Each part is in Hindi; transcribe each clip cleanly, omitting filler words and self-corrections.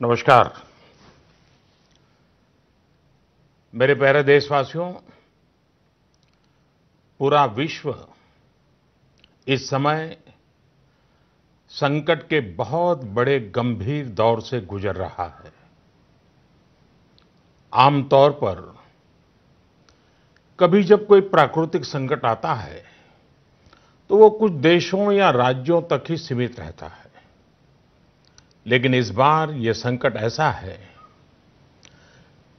नमस्कार। मेरे प्यारे देशवासियों, पूरा विश्व इस समय संकट के बहुत बड़े गंभीर दौर से गुजर रहा है। आमतौर पर कभी जब कोई प्राकृतिक संकट आता है तो वो कुछ देशों या राज्यों तक ही सीमित रहता है, लेकिन इस बार ये संकट ऐसा है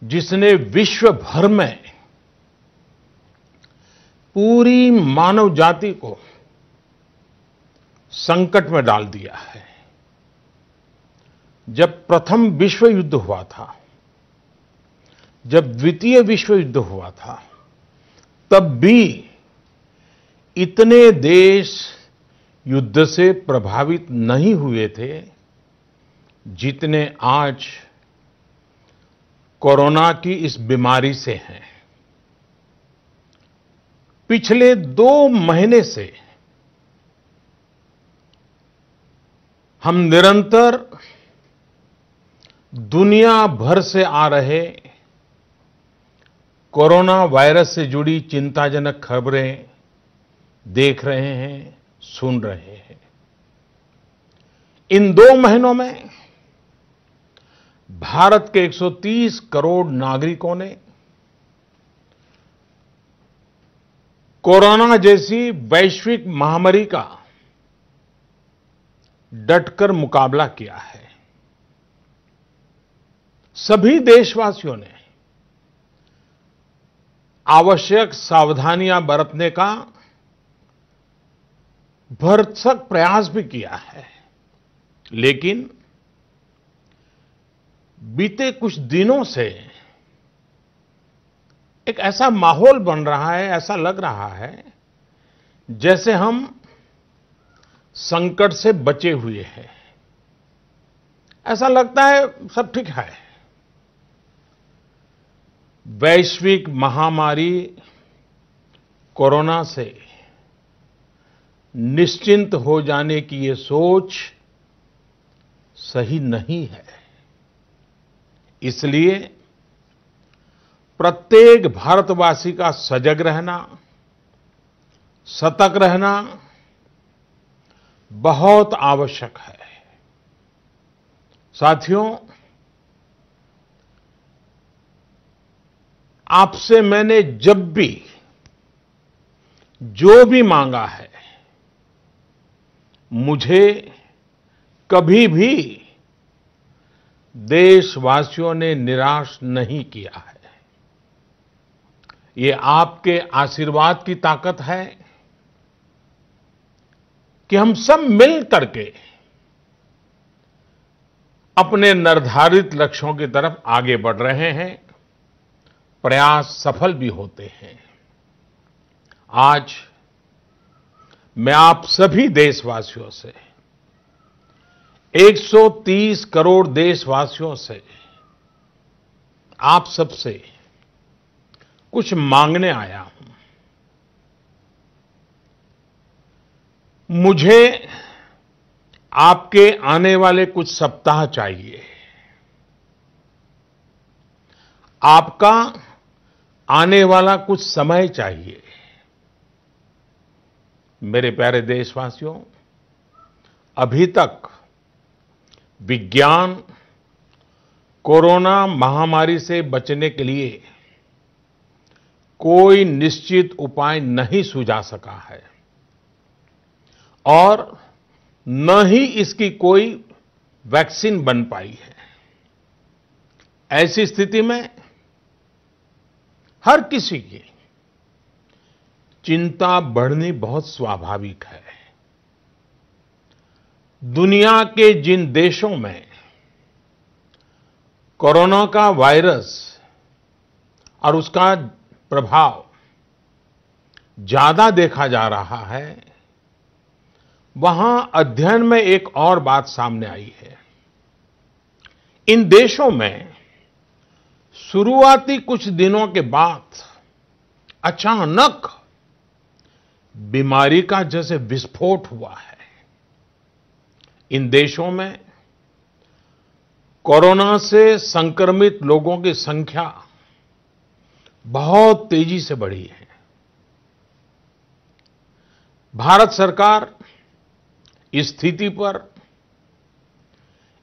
जिसने विश्व भर में पूरी मानव जाति को संकट में डाल दिया है। जब प्रथम विश्व युद्ध हुआ था, जब द्वितीय विश्व युद्ध हुआ था, तब भी इतने देश युद्ध से प्रभावित नहीं हुए थे जितने आज कोरोना की इस बीमारी से हैं। पिछले 2 महीने से हम निरंतर दुनिया भर से आ रहे कोरोना वायरस से जुड़ी चिंताजनक खबरें देख रहे हैं, सुन रहे हैं। इन 2 महीनों में भारत के 130 करोड़ नागरिकों ने कोरोना जैसी वैश्विक महामारी का डटकर मुकाबला किया है। सभी देशवासियों ने आवश्यक सावधानियां बरतने का भरसक प्रयास भी किया है, लेकिन बीते कुछ दिनों से एक ऐसा माहौल बन रहा है, ऐसा लग रहा है जैसे हम संकट से बचे हुए हैं। ऐसा लगता है सब ठीक है। वैश्विक महामारी कोरोना से निश्चिंत हो जाने की ये सोच सही नहीं है। इसलिए प्रत्येक भारतवासी का सजग रहना, सतर्क रहना बहुत आवश्यक है। साथियों, आपसे मैंने जब भी जो भी मांगा है, मुझे कभी भी देशवासियों ने निराश नहीं किया है। ये आपके आशीर्वाद की ताकत है कि हम सब मिल करके अपने निर्धारित लक्ष्यों की तरफ आगे बढ़ रहे हैं। प्रयास सफल भी होते हैं। आज मैं आप सभी देशवासियों से, 130 करोड़ देशवासियों से, आप सबसे कुछ मांगने आया हूं। मुझे आपके आने वाले कुछ सप्ताह चाहिए। आपका आने वाला कुछ समय चाहिए। मेरे प्यारे देशवासियों, अभी तक विज्ञान कोरोना महामारी से बचने के लिए कोई निश्चित उपाय नहीं सुझा सका है और न ही इसकी कोई वैक्सीन बन पाई है। ऐसी स्थिति में हर किसी की चिंता बढ़नी बहुत स्वाभाविक है। दुनिया के जिन देशों में कोरोना का वायरस और उसका प्रभाव ज्यादा देखा जा रहा है, वहां अध्ययन में एक और बात सामने आई है। इन देशों में शुरुआती कुछ दिनों के बाद अचानक बीमारी का जैसे विस्फोट हुआ है। इन देशों में कोरोना से संक्रमित लोगों की संख्या बहुत तेजी से बढ़ी है। भारत सरकार इस स्थिति पर,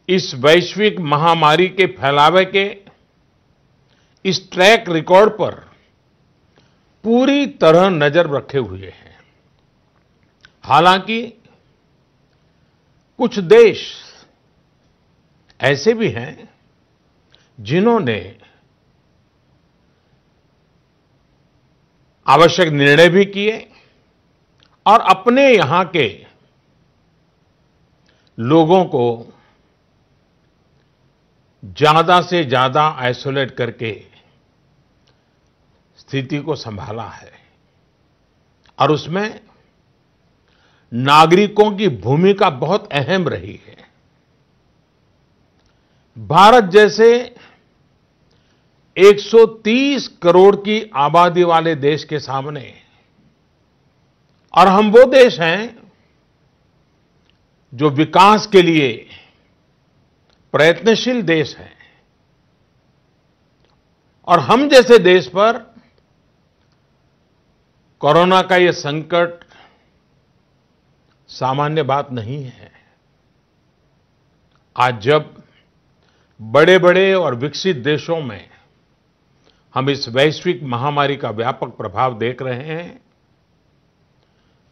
इस वैश्विक महामारी के फैलावे के इस ट्रैक रिकॉर्ड पर पूरी तरह नजर रखे हुए हैं। हालांकि कुछ देश ऐसे भी हैं जिन्होंने आवश्यक निर्णय भी किए और अपने यहां के लोगों को ज्यादा से ज्यादा आइसोलेट करके स्थिति को संभाला है और उसमें नागरिकों की भूमिका बहुत अहम रही है। भारत जैसे 130 करोड़ की आबादी वाले देश के सामने, और हम वो देश हैं जो विकास के लिए प्रयत्नशील देश हैं, और हम जैसे देश पर कोरोना का ये संकट सामान्य बात नहीं है। आज जब बड़े-बड़े और विकसित देशों में हम इस वैश्विक महामारी का व्यापक प्रभाव देख रहे हैं,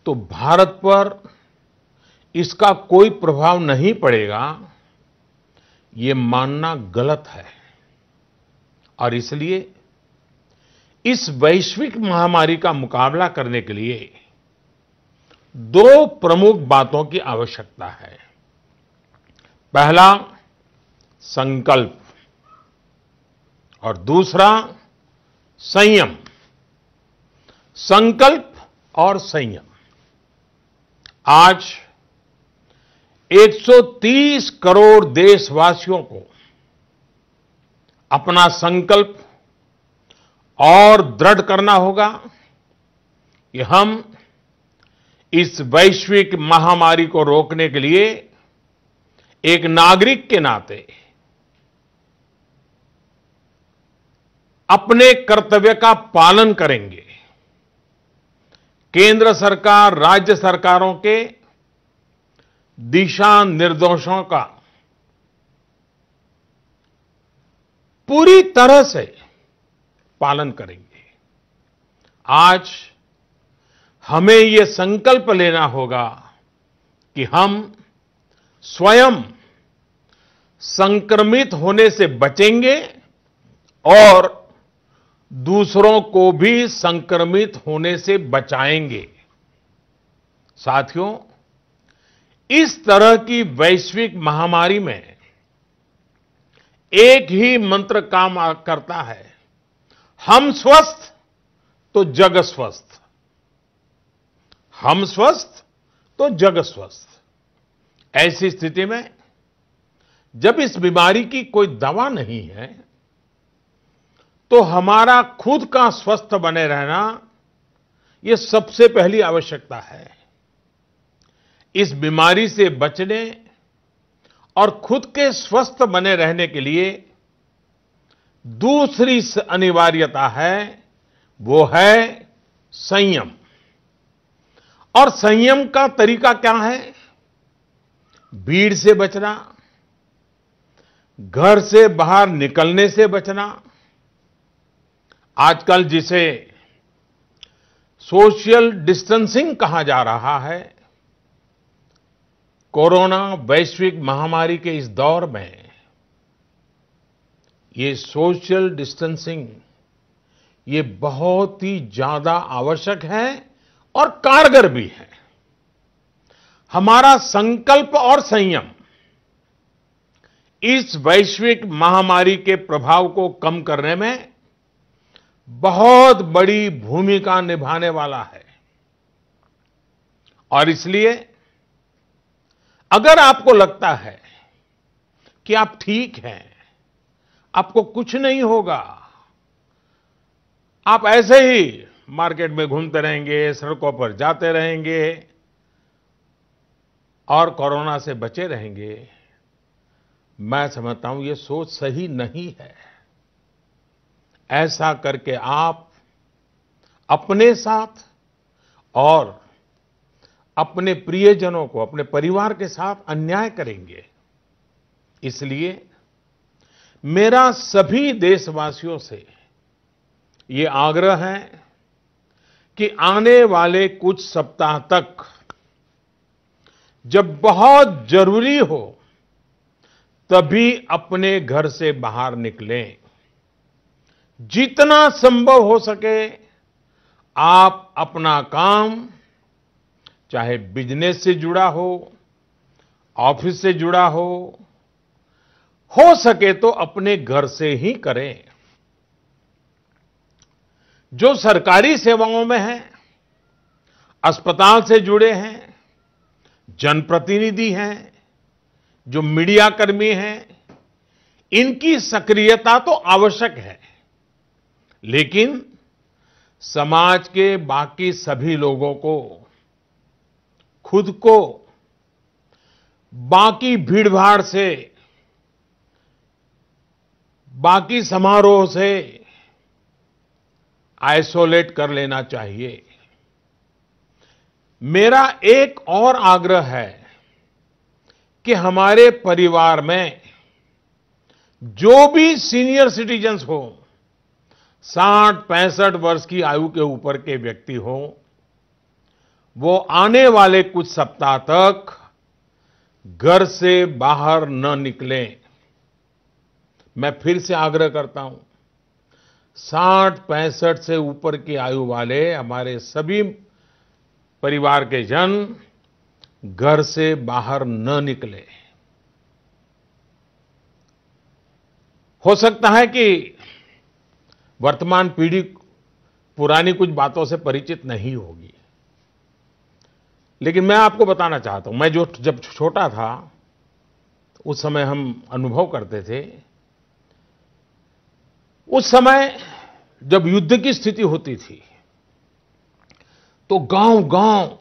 तो भारत पर इसका कोई प्रभाव नहीं पड़ेगा, ये मानना गलत है। और इसलिए इस वैश्विक महामारी का मुकाबला करने के लिए दो प्रमुख बातों की आवश्यकता है। पहला, संकल्प, और दूसरा, संयम। संकल्प और संयम। आज 130 करोड़ देशवासियों को अपना संकल्प और दृढ़ करना होगा कि हम इस वैश्विक महामारी को रोकने के लिए एक नागरिक के नाते अपने कर्तव्य का पालन करेंगे। केंद्र सरकार, राज्य सरकारों के दिशा निर्देशों का पूरी तरह से पालन करेंगे। आज हमें ये संकल्प लेना होगा कि हम स्वयं संक्रमित होने से बचेंगे और दूसरों को भी संक्रमित होने से बचाएंगे। साथियों, इस तरह की वैश्विक महामारी में एक ही मंत्र काम करता है, हम स्वस्थ तो जग स्वस्थ। हम स्वस्थ तो जग स्वस्थ। ऐसी स्थिति में जब इस बीमारी की कोई दवा नहीं है, तो हमारा खुद का स्वस्थ बने रहना ये सबसे पहली आवश्यकता है। इस बीमारी से बचने और खुद के स्वस्थ बने रहने के लिए दूसरी अनिवार्यता है, वो है संयम। और संयम का तरीका क्या है? भीड़ से बचना, घर से बाहर निकलने से बचना, आजकल जिसे सोशल डिस्टेंसिंग कहा जा रहा है, कोरोना वैश्विक महामारी के इस दौर में ये सोशल डिस्टेंसिंग ये बहुत ही ज्यादा आवश्यक है और कारगर भी है। हमारा संकल्प और संयम इस वैश्विक महामारी के प्रभाव को कम करने में बहुत बड़ी भूमिका निभाने वाला है। और इसलिए अगर आपको लगता है कि आप ठीक हैं, आपको कुछ नहीं होगा, आप ऐसे ही मार्केट में घूमते रहेंगे, सड़कों पर जाते रहेंगे और कोरोना से बचे रहेंगे, मैं समझता हूं ये सोच सही नहीं है। ऐसा करके आप अपने साथ और अपने प्रियजनों को, अपने परिवार के साथ अन्याय करेंगे। इसलिए मेरा सभी देशवासियों से ये आग्रह है कि आने वाले कुछ सप्ताह तक जब बहुत जरूरी हो तभी अपने घर से बाहर निकलें। जितना संभव हो सके आप अपना काम, चाहे बिजनेस से जुड़ा हो, ऑफिस से जुड़ा हो सके तो अपने घर से ही करें। जो सरकारी सेवाओं में हैं, अस्पताल से जुड़े हैं, जनप्रतिनिधि हैं, जो मीडिया कर्मी हैं, इनकी सक्रियता तो आवश्यक है, लेकिन समाज के बाकी सभी लोगों को खुद को बाकी भीड़भाड़ से, बाकी समारोह से आइसोलेट कर लेना चाहिए। मेरा एक और आग्रह है कि हमारे परिवार में जो भी सीनियर सिटीजन्स हो, 60-65 वर्ष की आयु के ऊपर के व्यक्ति हो, वो आने वाले कुछ सप्ताह तक घर से बाहर न निकलें। मैं फिर से आग्रह करता हूं, 60-65 से ऊपर की आयु वाले हमारे सभी परिवार के जन घर से बाहर न निकले। हो सकता है कि वर्तमान पीढ़ी पुरानी कुछ बातों से परिचित नहीं होगी, लेकिन मैं आपको बताना चाहता हूं, मैं जब छोटा था उस समय हम अनुभव करते थे। उस समय जब युद्ध की स्थिति होती थी तो गांव-गांव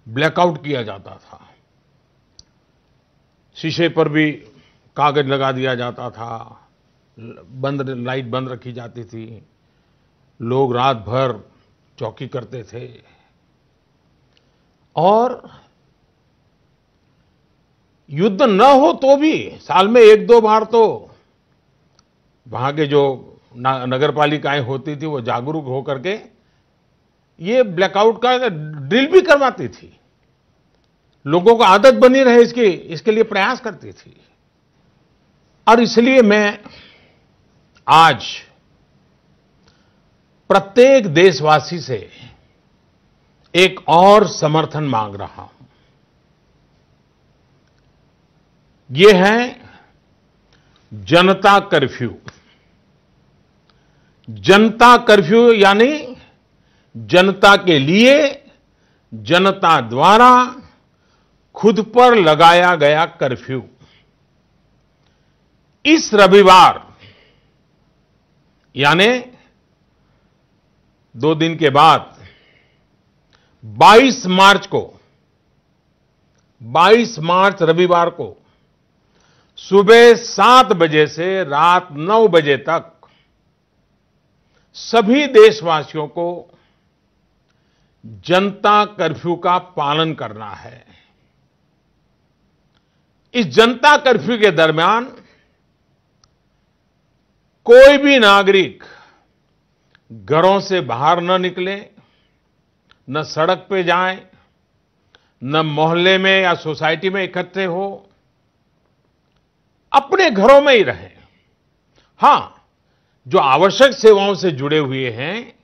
ब्लैकआउट किया जाता था। शीशे पर भी कागज लगा दिया जाता था, लाइट बंद रखी जाती थी, लोग रात भर चौकी करते थे और युद्ध न हो तो भी साल में 1-2 बार तो वहां के जो नगर पालिकाएं होती थी वो जागरूक होकर के ये ब्लैकआउट का ड्रिल भी करवाती थी। लोगों को आदत बनी रहे इसके लिए प्रयास करती थी। और इसलिए मैं आज प्रत्येक देशवासी से एक और समर्थन मांग रहा हूं। ये है जनता कर्फ्यू। जनता कर्फ्यू यानी जनता के लिए, जनता द्वारा खुद पर लगाया गया कर्फ्यू। इस रविवार यानी 2 दिन के बाद 22 मार्च रविवार को सुबह 7 बजे से रात 9 बजे तक सभी देशवासियों को जनता कर्फ्यू का पालन करना है। इस जनता कर्फ्यू के दरमियान कोई भी नागरिक घरों से बाहर न निकले, न सड़क पे जाएं, न मोहल्ले में या सोसाइटी में इकट्ठे हो, अपने घरों में ही रहें। हां, जो आवश्यक सेवाओं से जुड़े हुए हैं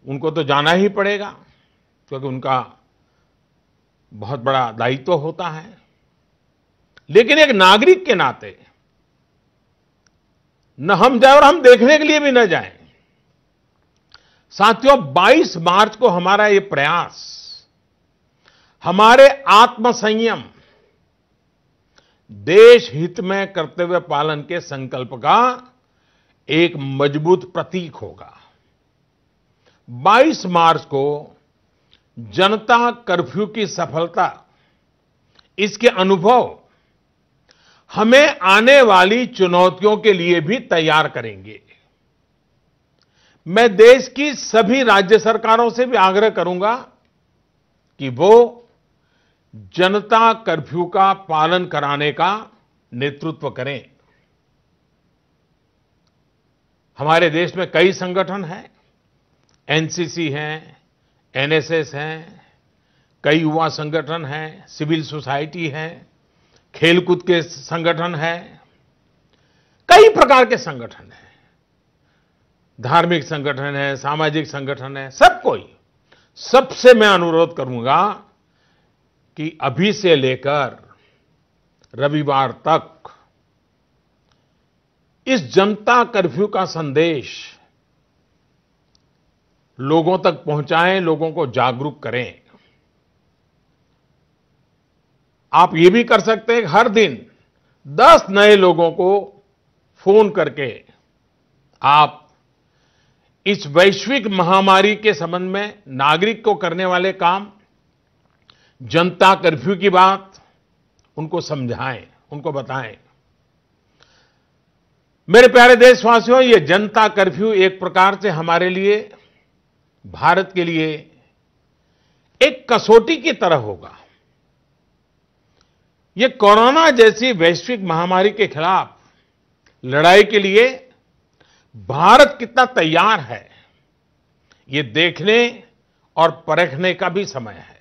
उनको तो जाना ही पड़ेगा, क्योंकि उनका बहुत बड़ा दायित्व होता है। लेकिन एक नागरिक के नाते न हम जाएं और हम देखने के लिए भी न जाएं। साथियों, 22 मार्च को हमारा ये प्रयास हमारे आत्मसंयम, देश हित में कर्तव्य पालन के संकल्प का एक मजबूत प्रतीक होगा। 22 मार्च को जनता कर्फ्यू की सफलता, इसके अनुभव हमें आने वाली चुनौतियों के लिए भी तैयार करेंगे। मैं देश की सभी राज्य सरकारों से भी आग्रह करूंगा कि वो जनता कर्फ्यू का पालन कराने का नेतृत्व करें। हमारे देश में कई संगठन हैं, एनसीसी हैं, एनएसएस हैं, कई युवा संगठन हैं, सिविल सोसाइटी है, खेलकूद के संगठन हैं, कई प्रकार के संगठन हैं, धार्मिक संगठन है, सामाजिक संगठन है, सब कोई। सबसे मैं अनुरोध करूंगा कि अभी से लेकर रविवार तक इस जनता कर्फ्यू का संदेश लोगों तक पहुंचाएं, लोगों को जागरूक करें। आप ये भी कर सकते हैं, हर दिन 10 नए लोगों को फोन करके आप इस वैश्विक महामारी के संबंध में नागरिक को करने वाले काम, जनता कर्फ्यू की बात उनको समझाएं, उनको बताएं। मेरे प्यारे देशवासियों, ये जनता कर्फ्यू एक प्रकार से हमारे लिए, भारत के लिए एक कसौटी की तरह होगा। ये कोरोना जैसी वैश्विक महामारी के खिलाफ लड़ाई के लिए भारत कितना तैयार है, ये देखने और परखने का भी समय है।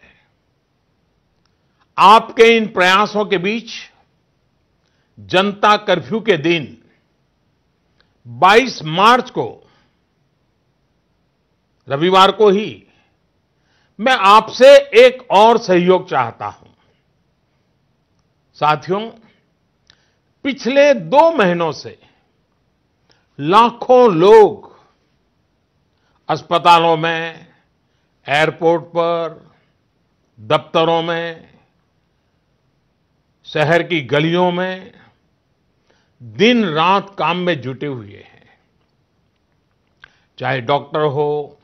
आपके इन प्रयासों के बीच जनता कर्फ्यू के दिन 22 मार्च को, रविवार को ही, मैं आपसे एक और सहयोग चाहता हूं। साथियों, पिछले 2 महीनों से लाखों लोग अस्पतालों में, एयरपोर्ट पर, दफ्तरों में, शहर की गलियों में दिन रात काम में जुटे हुए हैं। चाहे डॉक्टर हो,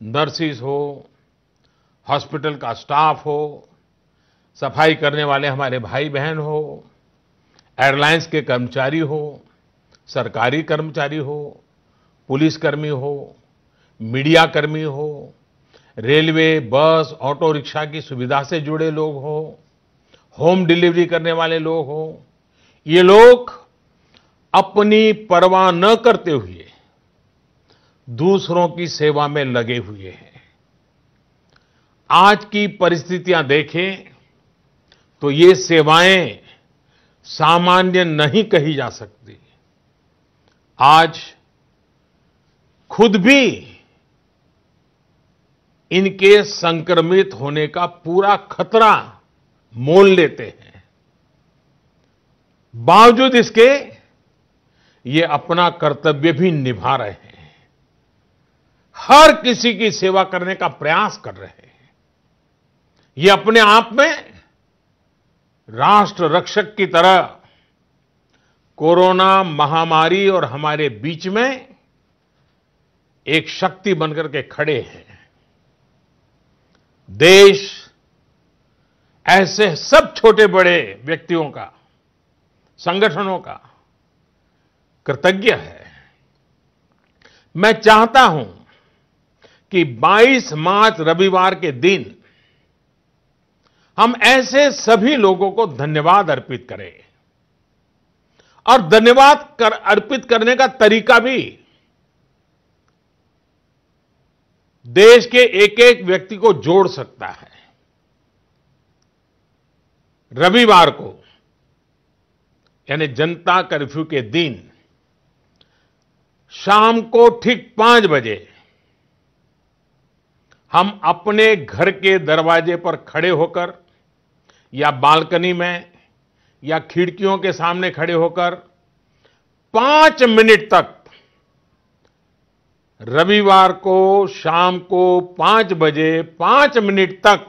नर्सिस हो, हॉस्पिटल का स्टाफ हो, सफाई करने वाले हमारे भाई बहन हो, एयरलाइंस के कर्मचारी हो, सरकारी कर्मचारी हो, पुलिसकर्मी हो, मीडिया कर्मी हो, रेलवे, बस, ऑटो रिक्शा की सुविधा से जुड़े लोग हो, होम डिलीवरी करने वाले लोग हो, ये लोग अपनी परवाह न करते हुए दूसरों की सेवा में लगे हुए हैं। आज की परिस्थितियां देखें तो ये सेवाएं सामान्य नहीं कही जा सकती। आज खुद भी इनके संक्रमित होने का पूरा खतरा मोल लेते हैं। बावजूद इसके ये अपना कर्तव्य भी निभा रहे हैं, हर किसी की सेवा करने का प्रयास कर रहे हैं। ये अपने आप में राष्ट्र रक्षक की तरह कोरोना महामारी और हमारे बीच में एक शक्ति बनकर के खड़े हैं। देश ऐसे सब छोटे बड़े व्यक्तियों का, संगठनों का कृतज्ञ है। मैं चाहता हूं कि 22 मार्च रविवार के दिन हम ऐसे सभी लोगों को धन्यवाद अर्पित करें, और धन्यवाद अर्पित करने का तरीका भी देश के एक एक व्यक्ति को जोड़ सकता है। रविवार को, यानी जनता कर्फ्यू के दिन शाम को ठीक 5 बजे हम अपने घर के दरवाजे पर खड़े होकर, या बालकनी में, या खिड़कियों के सामने खड़े होकर 5 मिनट तक, रविवार को शाम को 5 बजे 5 मिनट तक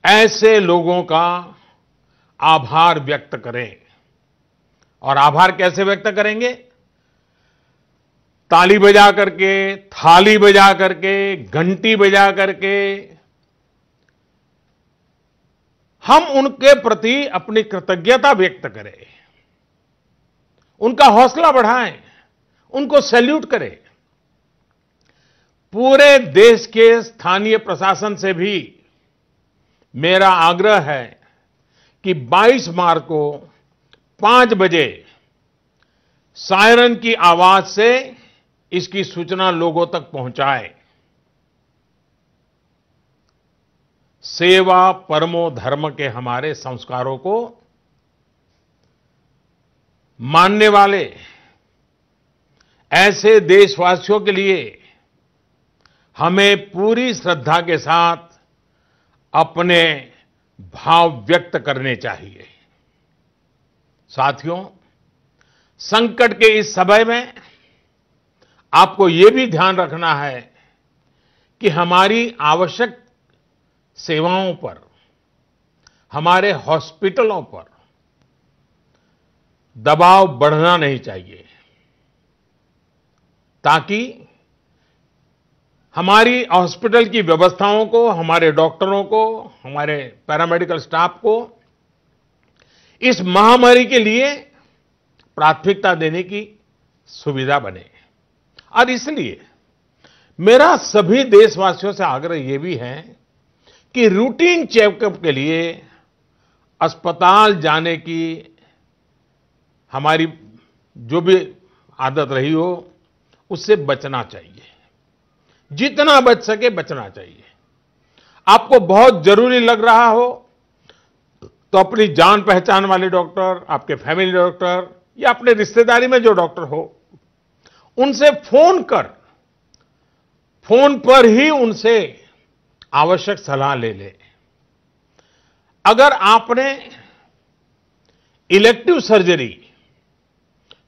ऐसे लोगों का आभार व्यक्त करें। और आभार कैसे व्यक्त करेंगे? ताली बजा करके, थाली बजा करके, घंटी बजा करके, हम उनके प्रति अपनी कृतज्ञता व्यक्त करें, उनका हौसला बढ़ाएं, उनको सैल्यूट करें। पूरे देश के स्थानीय प्रशासन से भी मेरा आग्रह है कि 22 मार्च को 5 बजे सायरन की आवाज से इसकी सूचना लोगों तक पहुंचाए। सेवा परमो धर्म के हमारे संस्कारों को मानने वाले ऐसे देशवासियों के लिए हमें पूरी श्रद्धा के साथ अपने भाव व्यक्त करने चाहिए। साथियों, संकट के इस समय में आपको यह भी ध्यान रखना है कि हमारी आवश्यक सेवाओं पर, हमारे हॉस्पिटलों पर दबाव बढ़ना नहीं चाहिए, ताकि हमारी हॉस्पिटल की व्यवस्थाओं को, हमारे डॉक्टरों को, हमारे पैरामेडिकल स्टाफ को इस महामारी के लिए प्राथमिकता देने की सुविधा बने। और इसलिए मेरा सभी देशवासियों से आग्रह यह भी है कि रूटीन चेकअप के लिए अस्पताल जाने की हमारी जो भी आदत रही हो, उससे बचना चाहिए। जितना बच सके बचना चाहिए। आपको बहुत जरूरी लग रहा हो तो अपनी जान पहचान वाले डॉक्टर, आपके फैमिली डॉक्टर या अपने रिश्तेदारी में जो डॉक्टर हो, उनसे फोन पर ही उनसे आवश्यक सलाह ले ले। अगर आपने इलेक्टिव सर्जरी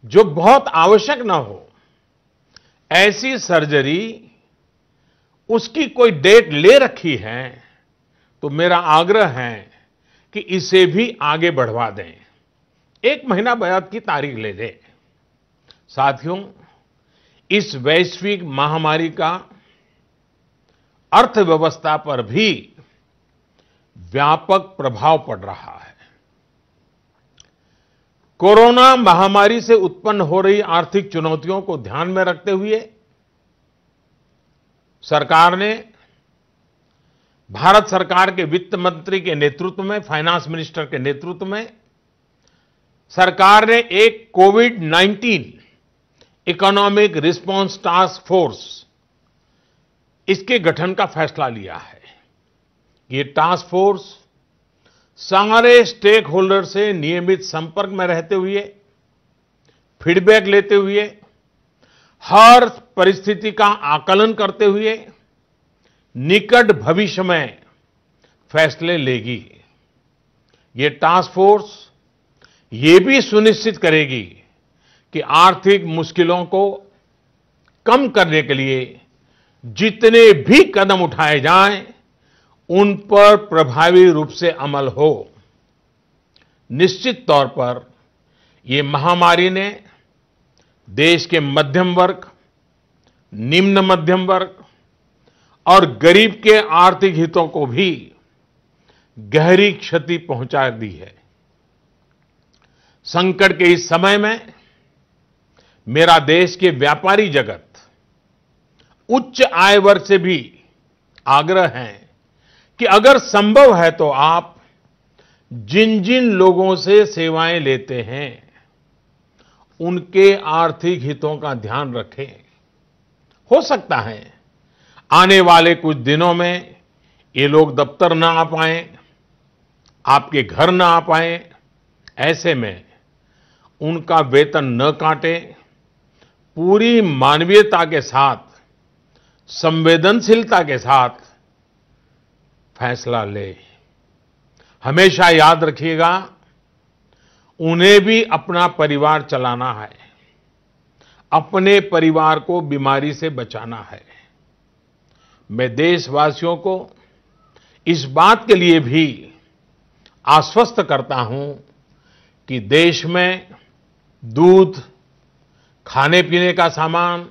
जो बहुत आवश्यक ना हो, ऐसी सर्जरी उसकी कोई डेट ले रखी है, तो मेरा आग्रह है कि इसे भी आगे बढ़वा दें, 1 महीना बाद की तारीख ले दें। साथियों, इस वैश्विक महामारी का अर्थव्यवस्था पर भी व्यापक प्रभाव पड़ रहा है। कोरोना महामारी से उत्पन्न हो रही आर्थिक चुनौतियों को ध्यान में रखते हुए सरकार ने, भारत सरकार के वित्त मंत्री के नेतृत्व में, फाइनेंस मिनिस्टर के नेतृत्व में सरकार ने एक कोविड-19 इकोनॉमिक रिस्पांस टास्क फोर्स, इसके गठन का फैसला लिया है। ये टास्क फोर्स सारे स्टेक होल्डर से नियमित संपर्क में रहते हुए, फीडबैक लेते हुए, हर परिस्थिति का आकलन करते हुए निकट भविष्य में फैसले लेगी। ये टास्क फोर्स ये भी सुनिश्चित करेगी कि आर्थिक मुश्किलों को कम करने के लिए जितने भी कदम उठाए जाएं, उन पर प्रभावी रूप से अमल हो। निश्चित तौर पर ये महामारी ने देश के मध्यम वर्ग, निम्न मध्यम वर्ग और गरीब के आर्थिक हितों को भी गहरी क्षति पहुंचा दी है। संकट के इस समय में मेरा देश के व्यापारी जगत, उच्च आय वर्ग से भी आग्रह है कि अगर संभव है तो आप जिन जिन लोगों से सेवाएं लेते हैं, उनके आर्थिक हितों का ध्यान रखें। हो सकता है आने वाले कुछ दिनों में ये लोग दफ्तर ना आ पाएं, आपके घर ना आ पाएं। ऐसे में उनका वेतन न काटें, पूरी मानवीयता के साथ, संवेदनशीलता के साथ फैसला ले। हमेशा याद रखिएगा, उन्हें भी अपना परिवार चलाना है, अपने परिवार को बीमारी से बचाना है। मैं देशवासियों को इस बात के लिए भी आश्वस्त करता हूं कि देश में दूध, खाने पीने का सामान,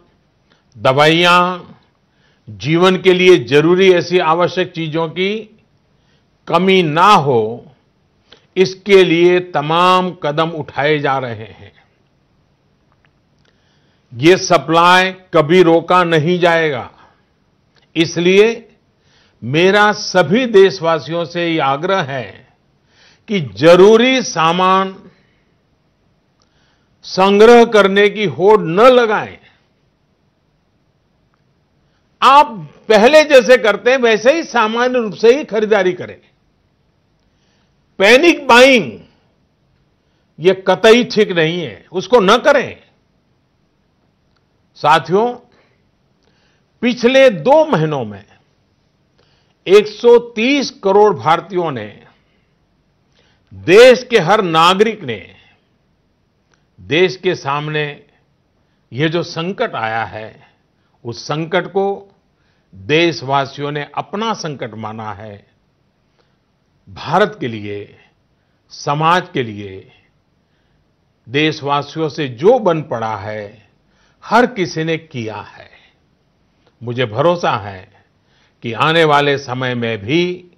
दवाइयां, जीवन के लिए जरूरी ऐसी आवश्यक चीजों की कमी ना हो, इसके लिए तमाम कदम उठाए जा रहे हैं। ये सप्लाई कभी रोका नहीं जाएगा। इसलिए मेरा सभी देशवासियों से ये आग्रह है कि जरूरी सामान संग्रह करने की होड़ न लगाएं। आप पहले जैसे करते हैं वैसे ही सामान्य रूप से ही खरीदारी करें। पैनिक बाइंग ये कतई ठीक नहीं है, उसको न करें। साथियों, पिछले 2 महीनों में 130 करोड़ भारतीयों ने, देश के हर नागरिक ने देश के सामने ये जो संकट आया है, उस संकट को देशवासियों ने अपना संकट माना है। भारत के लिए, समाज के लिए, देशवासियों से जो बन पड़ा है, हर किसी ने किया है। मुझे भरोसा है कि आने वाले समय में भी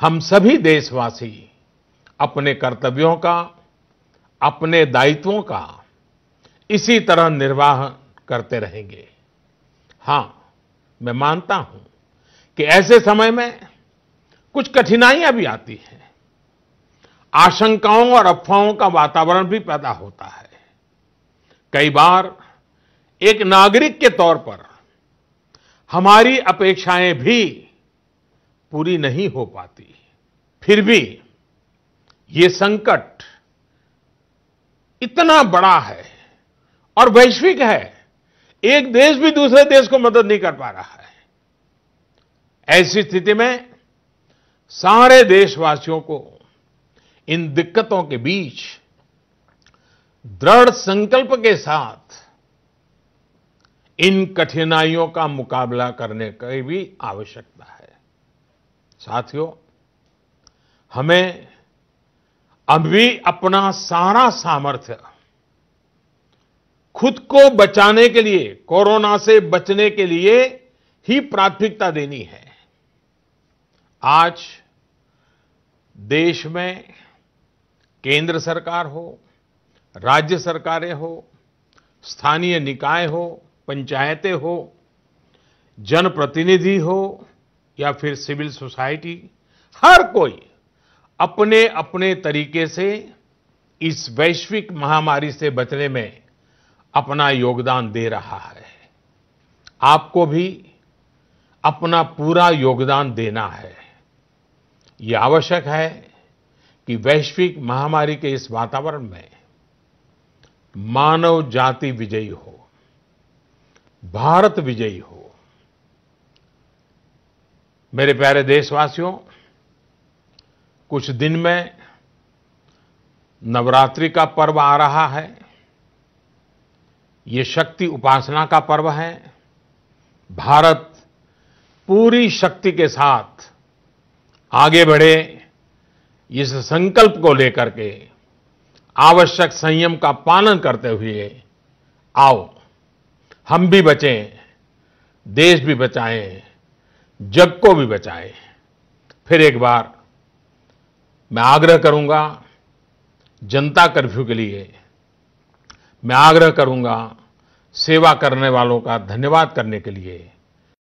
हम सभी देशवासी अपने कर्तव्यों का, अपने दायित्वों का इसी तरह निर्वाह करते रहेंगे। हां, मैं मानता हूं कि ऐसे समय में कुछ कठिनाइयां भी आती हैं। आशंकाओं और अफवाहों का वातावरण भी पैदा होता है। कई बार एक नागरिक के तौर पर हमारी अपेक्षाएं भी पूरी नहीं हो पाती। फिर भी ये संकट इतना बड़ा है और वैश्विक है। एक देश भी दूसरे देश को मदद नहीं कर पा रहा है। ऐसी स्थिति में सारे देशवासियों को इन दिक्कतों के बीच दृढ़ संकल्प के साथ इन कठिनाइयों का मुकाबला करने की भी आवश्यकता है। साथियों, हमें अभी अपना सारा सामर्थ्य खुद को बचाने के लिए, कोरोना से बचने के लिए ही प्राथमिकता देनी है। आज देश में केंद्र सरकार हो, राज्य सरकारें हो, स्थानीय निकाय हो, पंचायतें हो, जनप्रतिनिधि हो या फिर सिविल सोसाइटी, हर कोई अपने अपने तरीके से इस वैश्विक महामारी से बचने में अपना योगदान दे रहा है। आपको भी अपना पूरा योगदान देना है। ये आवश्यक है कि वैश्विक महामारी के इस वातावरण में मानव जाति विजयी हो, भारत विजयी हो। मेरे प्यारे देशवासियों, कुछ दिन में नवरात्रि का पर्व आ रहा है। ये शक्ति उपासना का पर्व है। भारत पूरी शक्ति के साथ आगे बढ़े, इस संकल्प को लेकर के आवश्यक संयम का पालन करते हुए आओ हम भी बचें, देश भी बचाएं, जग को भी बचाएं। फिर एक बार मैं आग्रह करूंगा जनता कर्फ्यू के लिए, मैं आग्रह करूंगा सेवा करने वालों का धन्यवाद करने के लिए